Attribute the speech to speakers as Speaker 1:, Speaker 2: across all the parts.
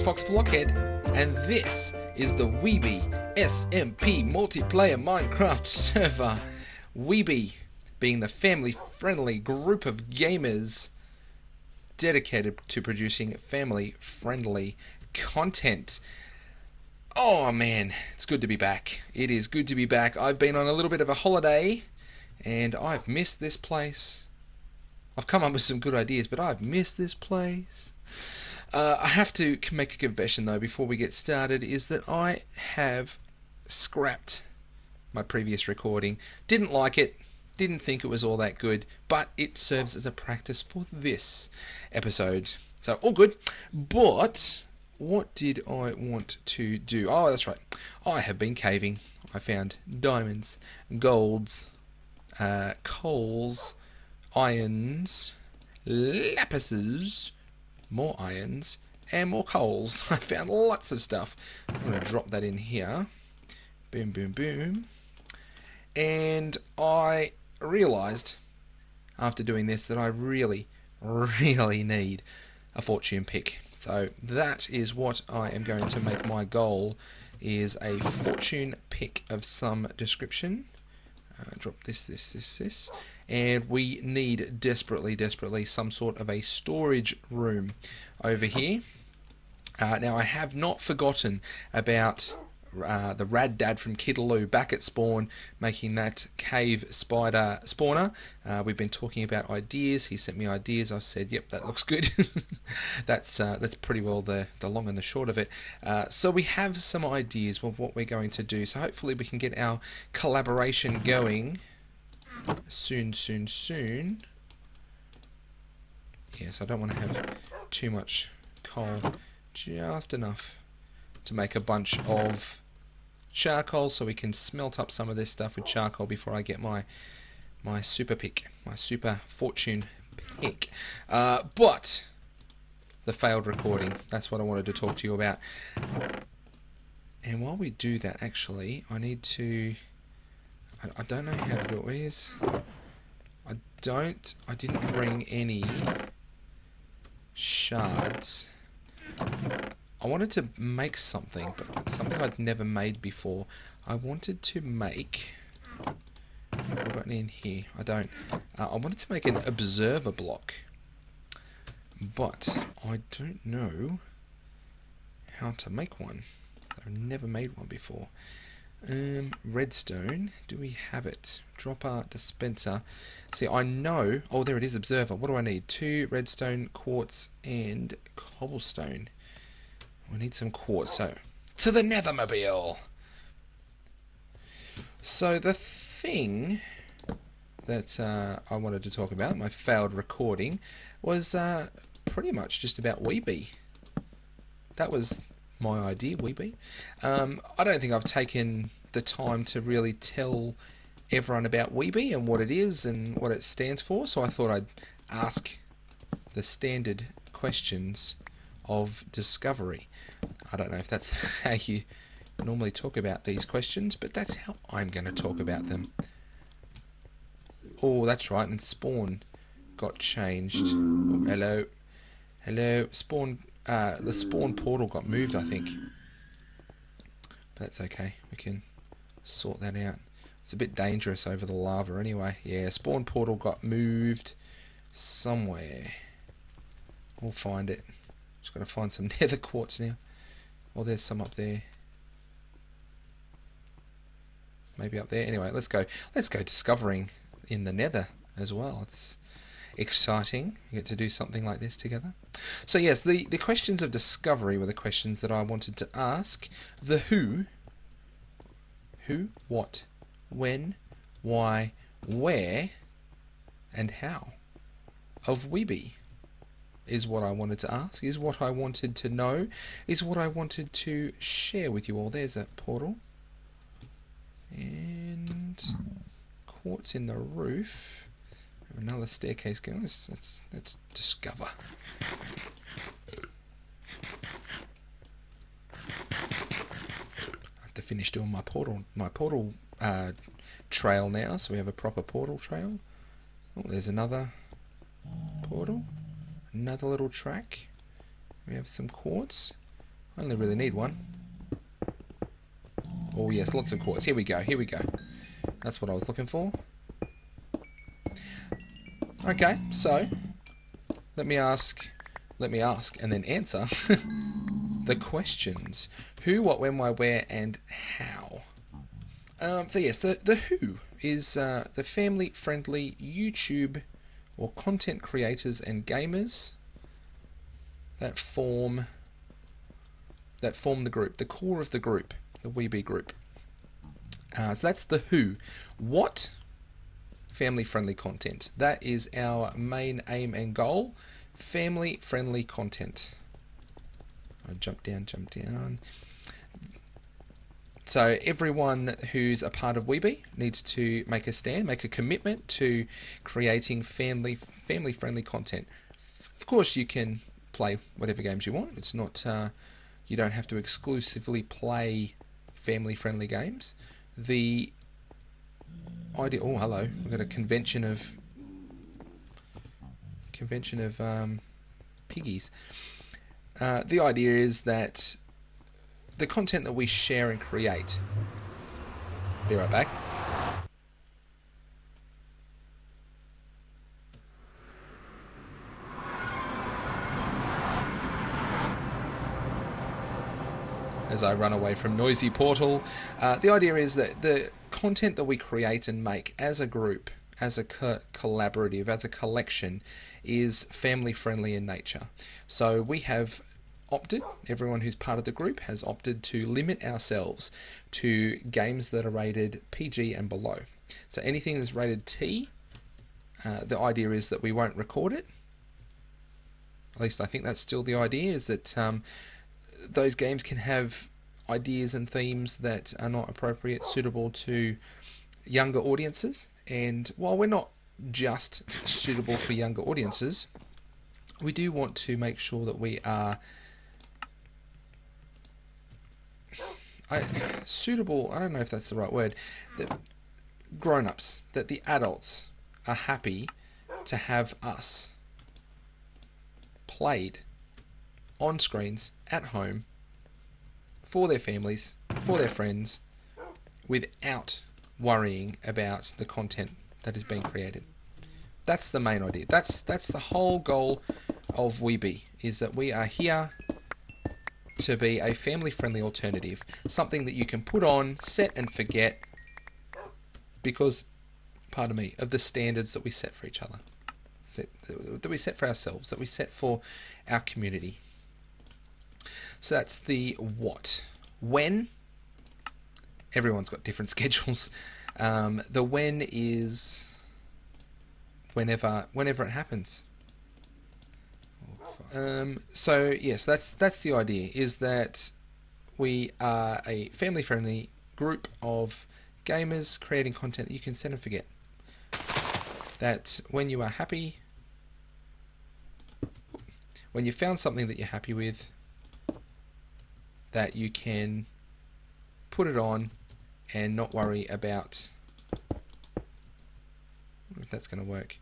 Speaker 1: FoxBlockhead, and this is the WeBe SMP multiplayer Minecraft server. WeBe being the family-friendly group of gamers dedicated to producing family-friendly content. Oh man, it's good to be back. It is good to be back. I've been on a little bit of a holiday, and I've missed this place. I've come up with some good ideas, but I've missed this place. I have to make a confession though before we get started, is that I have scrapped my previous recording. Didn't like it, didn't think it was all that good, but it serves as a practice for this episode. So all good, but what did I want to do? Oh, that's right. I have been caving. I found diamonds, golds, coals, irons, lapises, more irons, and more coals. I found lots of stuff. I'm going to drop that in here. Boom, boom, boom. And I realised after doing this that I really need a fortune pick. So that is what I am going to make my goal, is a fortune pick of some description. Drop this. And we need desperately some sort of a storage room over here. Now I have not forgotten about the rad dad from Kidaloo back at spawn, making that cave spider spawner. We've been talking about ideas. He sent me ideas. I said, yep, that looks good. That's pretty well the long and the short of it. So we have some ideas of what we're going to do. So hopefully we can get our collaboration going soon. Yes, I don't want to have too much coal, just enough to make a bunch of charcoal so we can smelt up some of this stuff with charcoal before I get my super pick, my super fortune pick. But the failed recording, that's what I wanted to talk to you about. And while we do that, actually, I need to, I don't know how to do it. Where's, I didn't bring any shards. I wanted to make something, but something I'd never made before. I wanted to make, have I got any in here? I don't. I wanted to make an observer block, but I don't know how to make one. I've never made one before. Redstone, do we have it? Dropper, dispenser. See, I know, oh there it is, observer. What do I need? 2 redstone, quartz, and cobblestone. We need some quartz, so to the nethermobile. So the thing that I wanted to talk about, my failed recording, was pretty much just about WeBe. That was my idea, WeBe. I don't think I've taken the time to really tell everyone about WeBe and what it is and what it stands for, so I thought I'd ask the standard questions of discovery. I don't know if that's how you normally talk about these questions, but that's how I'm going to talk about them. Oh, that's right, and spawn got changed. Oh, hello, spawn. The spawn portal got moved, I think. But that's okay, we can sort that out. It's a bit dangerous over the lava anyway. Yeah, spawn portal got moved somewhere. We'll find it. Just got to find some nether quartz now. Oh, there's some up there. Maybe up there. Anyway, let's go discovering in the nether as well. It's exciting. You get to do something like this together. So yes, the questions of discovery were the questions that I wanted to ask. The who, what, when, why, where, and how of WeBe is what I wanted to ask, is what I wanted to know, is what I wanted to share with you all. There's a portal. And quartz in the roof. Another staircase going. Let's discover. I have to finish doing my portal trail now, so we have a proper portal trail. Oh, there's another portal. Another little track. We have some quartz. I only really need one. Oh yes, lots of quartz. Here we go, here we go. That's what I was looking for. Okay, so let me ask, and then answer the questions. Who, what, when, why, where, and how. So yes, the who is the family-friendly YouTube or content creators and gamers that form the group, the core of the group, the WeBe group. So that's the who. What? Family-friendly content. That is our main aim and goal. Family-friendly content. I jump down. So everyone who's a part of WeBe needs to make a stand, make a commitment to creating family-friendly content. Of course, you can play whatever games you want. It's not you don't have to exclusively play family-friendly games. The idea. Oh, hello. We've got a convention of piggies. The idea is that the content that we share and create. Be right back. As I run away from noisy portal, the idea is that the content that we create and make as a group, as a collaborative, as a collection, is family friendly in nature. So we have opted, everyone who's part of the group has opted to limit ourselves to games that are rated PG and below. So anything that's rated T, the idea is that we won't record it. At least I think that's still the idea, is that those games can have ideas and themes that are not appropriate, suitable to younger audiences. And while we're not just suitable for younger audiences, we do want to make sure that we are suitable, I don't know if that's the right word, that grown-ups, that the adults are happy to have us played on screens at home for their families, for their friends, without worrying about the content that is being created. That's the main idea. That's the whole goal of WeBe, is that we are here to be a family-friendly alternative, something that you can put on, set and forget, because, pardon me, of the standards that we set for each other, that we set for ourselves, that we set for our community. So that's the what. When? Everyone's got different schedules. The when is whenever it happens. So yes, that's the idea, is that we are a family-friendly group of gamers creating content that you can set and forget. That when you are happy, when you found something that you're happy with, that you can put it on and not worry about, I wonder if that's going to work.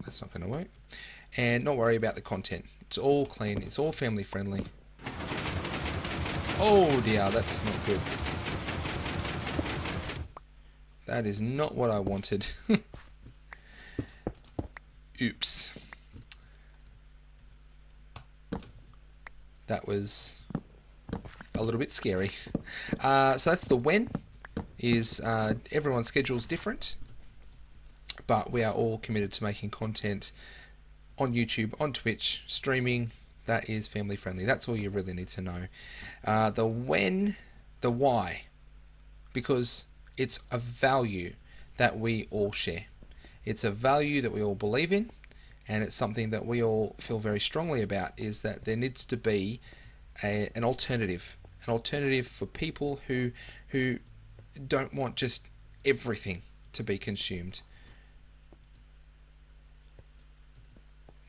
Speaker 1: That's not going to work. And not worry about the content. It's all clean. It's all family friendly. Oh dear, that's not good. That is not what I wanted. Oops. That was a little bit scary. So that's the when. Is everyone's schedule's different, but we are all committed to making content on YouTube, on Twitch, streaming that is family friendly. That's all you really need to know. The when, the why, because it's a value that we all share. It's a value that we all believe in, and it's something that we all feel very strongly about, is that there needs to be an alternative for people who don't want just everything to be consumed.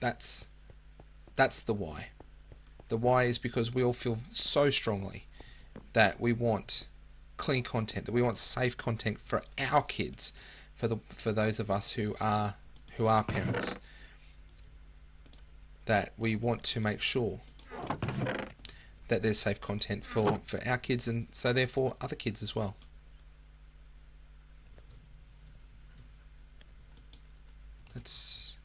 Speaker 1: That's the why. The why is because we all feel so strongly that we want clean content, that we want safe content for our kids, for those of us who are parents. that we want to make sure that there's safe content for our kids, and so therefore other kids as well. That's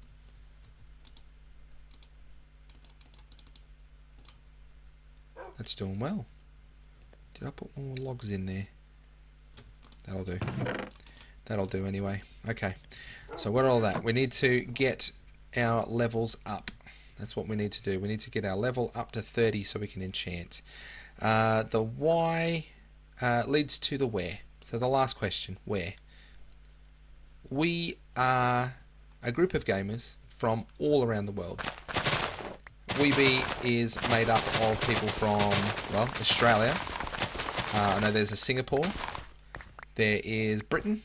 Speaker 1: doing well. Did I put more logs in there? That'll do. That'll do anyway. Okay, so what all that? We need to get our levels up. That's what we need to do. We need to get our level up to 30 so we can enchant. The why leads to the where. So the last question, where? We are a group of gamers from all around the world. WeBe is made up of people from, well, Australia. I know there's a Singapore. There is Britain.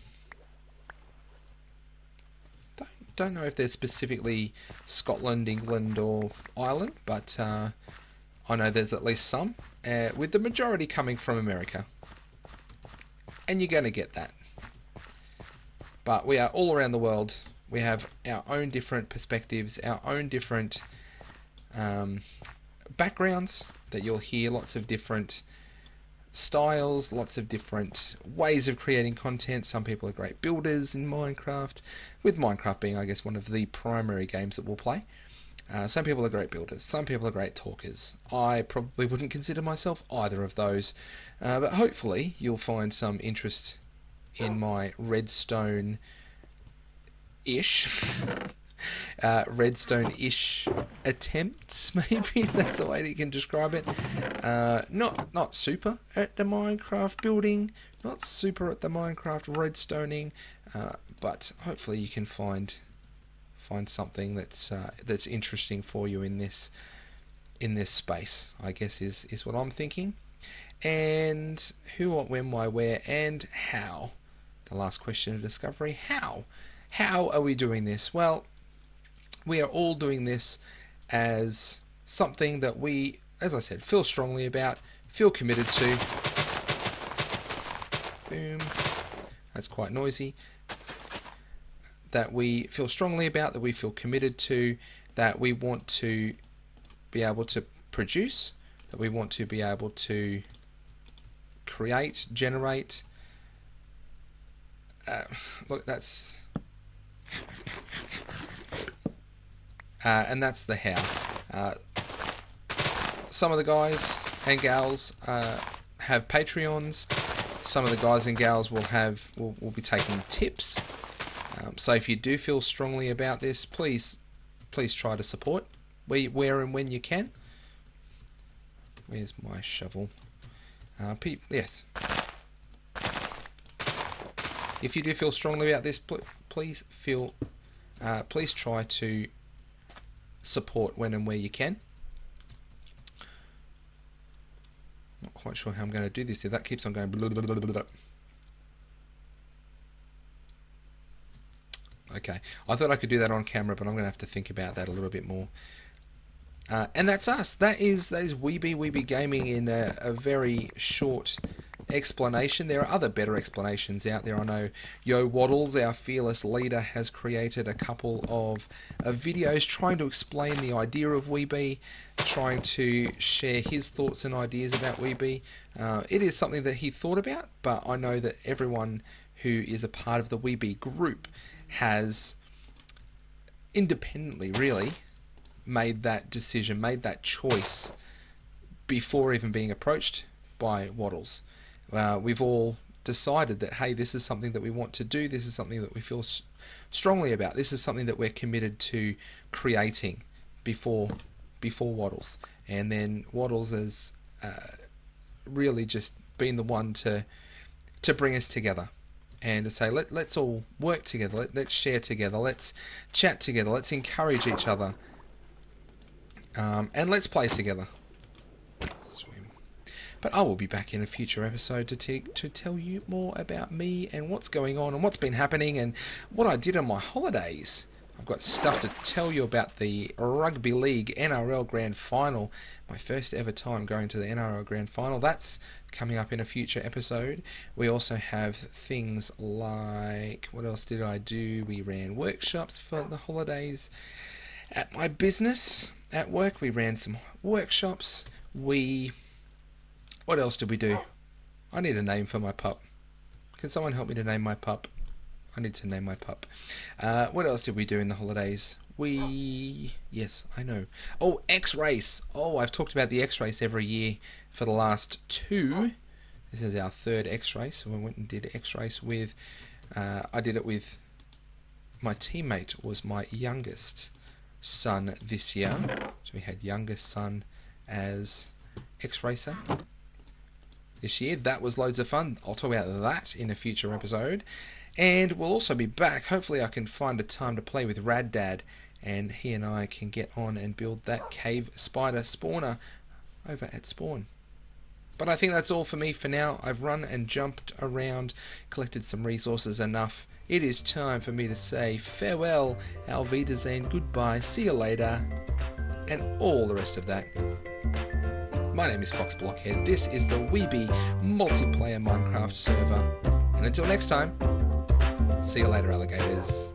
Speaker 1: Don't know if there's specifically Scotland, England or Ireland, but I know there's at least some, with the majority coming from America. And you're going to get that. But we are all around the world. We have our own different perspectives, our own different backgrounds that you'll hear, lots of different styles, lots of different ways of creating content. Some people are great builders in Minecraft, with Minecraft being, I guess, one of the primary games that we'll play. Some people are great builders, some people are great talkers. I probably wouldn't consider myself either of those, but hopefully you'll find some interest in my redstone-ish redstone-ish attempts, maybe that's the way that you can describe it. Not super at the Minecraft building, not super at the Minecraft redstoning, but hopefully you can find something that's interesting for you in this space, I guess is what I'm thinking. And who, what, when, why, where, and how. The last question of discovery: how are we doing this? Well, we are all doing this as something that we, as I said, feel strongly about, feel committed to. Boom. That's quite noisy. That we feel strongly about, that we feel committed to, that we want to be able to produce, that we want to be able to create, generate. Look, that's... and that's the how. Some of the guys and gals have Patreons. Some of the guys and gals will be taking tips. So if you do feel strongly about this, please try to support where and when you can. Where's my shovel? Yes. If you do feel strongly about this, please try to support when and where you can. Not quite sure how I'm going to do this if that keeps on going. Blah, blah, blah, blah, blah. Okay, I thought I could do that on camera, but I'm going to have to think about that a little bit more. And that's us. That is WeBe Gaming in a very short explanation. There are other better explanations out there. I know YoWaddles, our fearless leader, has created a couple of videos trying to explain the idea of WeBe, trying to share his thoughts and ideas about WeBe. It is something that he thought about, but I know that everyone who is a part of the WeBe group has independently, really, made that decision, made that choice before even being approached by Waddles. We've all decided that, hey, this is something that we want to do, this is something that we feel strongly about, this is something that we're committed to creating before Waddles. And then Waddles has really just been the one to bring us together and to say, let's all work together, let's share together, let's chat together, let's encourage each other, and let's play together. Swim. But I will be back in a future episode to tell you more about me and what's going on and what's been happening and what I did on my holidays. I've got stuff to tell you about the Rugby League NRL Grand Final. My first ever time going to the NRL Grand Final. That's coming up in a future episode. We also have things like, what else did I do? We ran workshops for the holidays. At my business, at work, we ran some workshops. What else did we do? I need a name for my pup. Can someone help me to name my pup? I need to name my pup. What else did we do in the holidays? Yes, I know. Oh, X-Race. Oh, I've talked about the X-Race every year for the last 2. This is our 3rd X-Race. So we went and did X-Race with... I did it with... My teammate was my youngest son this year. So we had youngest son as X-Racer this year. That was loads of fun. I'll talk about that in a future episode. And we'll also be back. Hopefully I can find a time to play with Rad Dad, and he and I can get on and build that cave spider spawner over at Spawn. But I think that's all for me for now. I've run and jumped around, collected some resources enough. It is time for me to say farewell, auf Wiedersehen, goodbye, see you later, and all the rest of that. My name is FoxBlockhead. This is the WeBe multiplayer Minecraft server. And until next time, see you later, alligators.